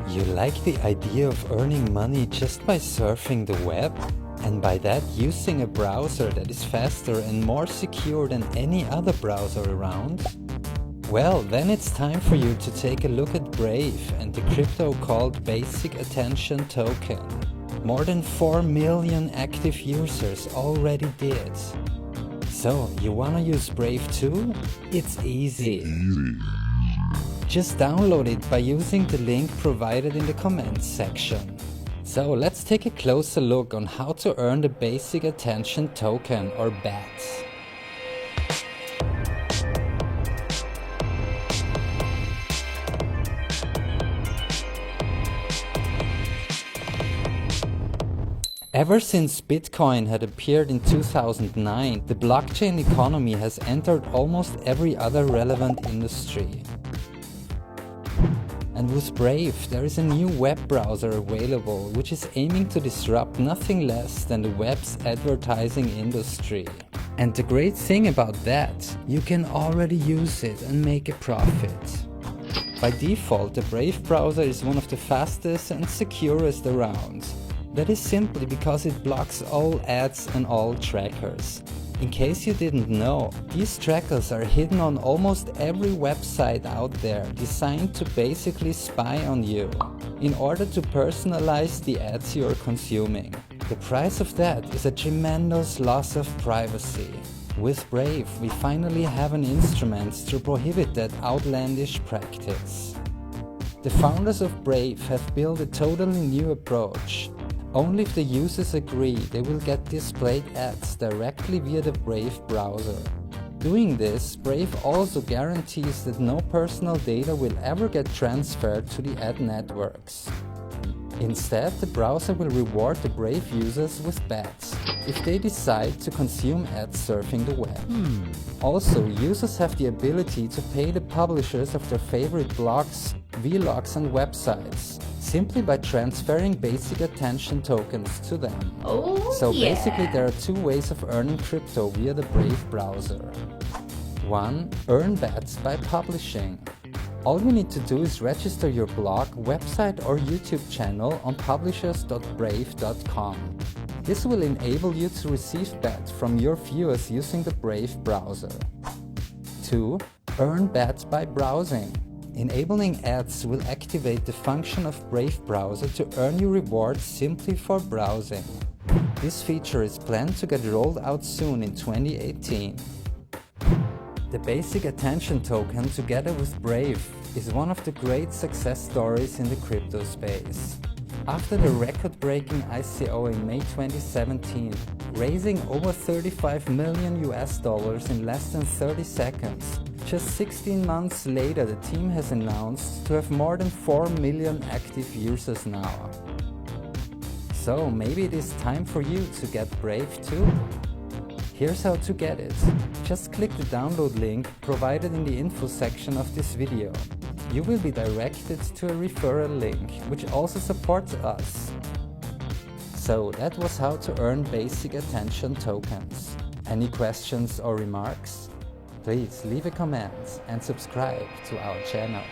You like the idea of earning money just by surfing the web? And by that using a browser that is faster and more secure than any other browser around? Well, then it's time for you to take a look at Brave and the crypto called Basic Attention Token. More than 4 million active users already did. So, you wanna use Brave too? It's easy. Just download it by using the link provided in the comments section. So let's take a closer look on how to earn the Basic Attention Token or BAT. Ever since Bitcoin had appeared in 2009, the blockchain economy has entered almost every other relevant industry. And with Brave, there is a new web browser available which is aiming to disrupt nothing less than the web's advertising industry. And the great thing about that, you can already use it and make a profit. By default, the Brave browser is one of the fastest and securest around. That is simply because it blocks all ads and all trackers. In case you didn't know, these trackers are hidden on almost every website out there, designed to basically spy on you, in order to personalize the ads you are consuming. The price of that is a tremendous loss of privacy. With Brave, we finally have an instrument to prohibit that outlandish practice. The founders of Brave have built a totally new approach. Only if the users agree, they will get displayed ads directly via the Brave browser. Doing this, Brave also guarantees that no personal data will ever get transferred to the ad networks. Instead, the browser will reward the Brave users with BATs if they decide to consume ads surfing the web. Also, users have the ability to pay the publishers of their favorite blogs, vlogs and websites, simply by transferring Basic Attention Tokens to them. Basically there are two ways of earning crypto via the Brave browser. 1. Earn BATs by publishing. All you need to do is register your blog, website or YouTube channel on publishers.brave.com. This will enable you to receive BATs from your viewers using the Brave browser. 2. Earn BATs by browsing. Enabling ads will activate the function of Brave browser to earn you rewards simply for browsing. This feature is planned to get rolled out soon in 2018. The Basic Attention Token, together with Brave, is one of the great success stories in the crypto space. After the record-breaking ICO in May 2017, raising over $35 million in less than 30 seconds, just 16 months later the team has announced to have more than 4 million active users now. So maybe it is time for you to get Brave too? Here's how to get it. Just click the download link provided in the info section of this video. You will be directed to a referral link, which also supports us. So that was how to earn Basic Attention Tokens. Any questions or remarks? Please leave a comment and subscribe to our channel.